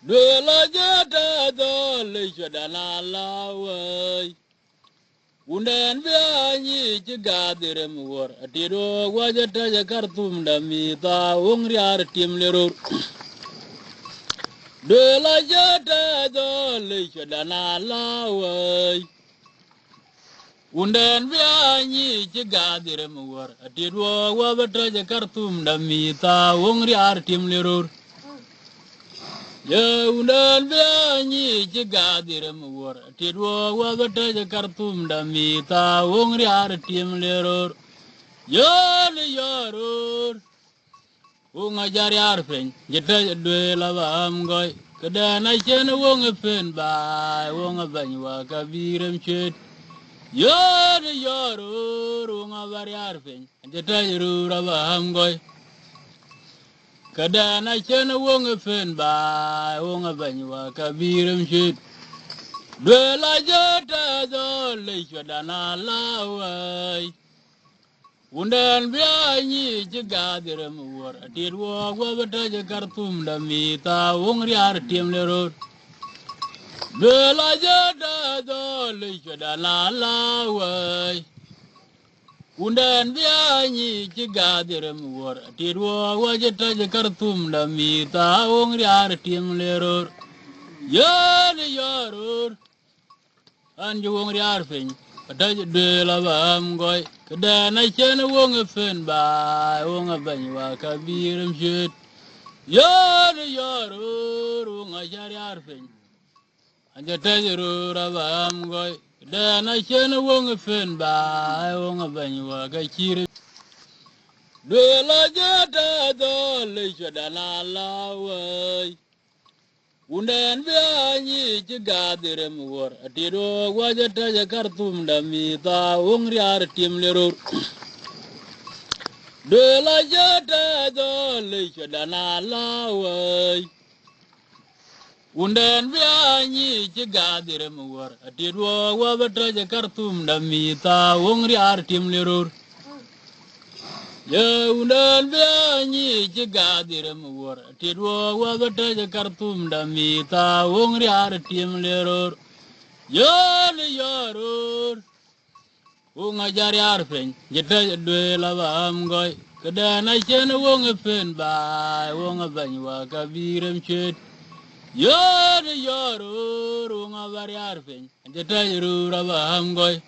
Dwe la jeta do le shadana la way. Unden be anyi jigadire muwar. Atido wajata jakartum da mita ungri artim lero. Dwe la jeta do le shadana la way. Unden be anyi jigadire muwar. Atido wajata jakartum da mita ungri artim lero. Ya unan bianyi jigadir muwar tidwo wagata jakartum da mita wongri artim leror ya le yaror unga jari arfen jeta dwe la bam goy kada na chen wonga fen ba wonga banywa kabirem chet ya le yaror unga bari arfen jeta ru ra bam goy kada na chen wonga fen ba wonga banywa kabirem shit dwe la jeta do le shadana lawai undan bianyi jigadire muwar tirwo gwabata jakartum da mita wongri artim lero dwe la jeta do le shadana lawai Undan bianyi jigadire muwar tirwo wajata jakartum da mita wongri artim leror yani yaror anju wongri arfen kadaj de la bam goy kada na chen wong fen ba wong banywa kabirim shit yani yaror wong ajari arfen anja tajru ra bam goy kada na chen wong fen ba wong banywa ka kire de la jeta do le shadana lawai Unden bianyi jigadire muwar atido wajata jakartum da mita wongri artim lero de la jeta do le shadana lawai Unden bianyi jigadire muwar atido wajata jakartum da mita wongri artim lero Ya unden bianyi jigadire muwar tidwo wagata jakartum da mita wongri artim leror ya le yaror unga jari arfen jeta dwe la bam goy kada na chen wong fen ba wong banywa kabirem chet ya le yaror unga bari arfen jeta ru ra bam goy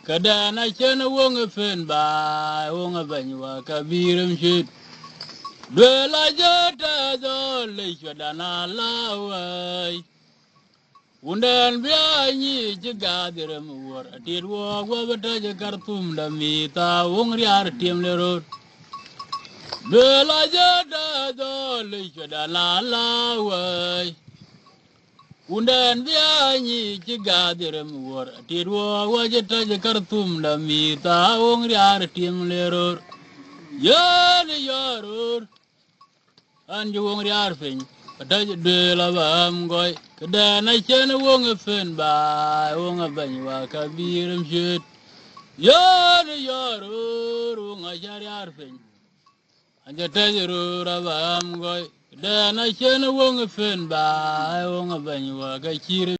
kada na chen wong fen ba wong banywa kabirem shit dwe la jeta do le shadana lawai undan bianyi jigadire muwar tirwo gwabata jakartum da mita wongri artim lero dwe la jeta do le shadana lawai Undan bianyi jigadire muwar tirwo wajata jakartum da mita wongri artim leror yani yaror anju wongri arfen kadaj de la bam goy kada na chen wong fen ba wong banywa kabirem shit yani yaror wong ajari arfen anja tajru ra bam goy kada na chen wong fen ba wong banywa ka kire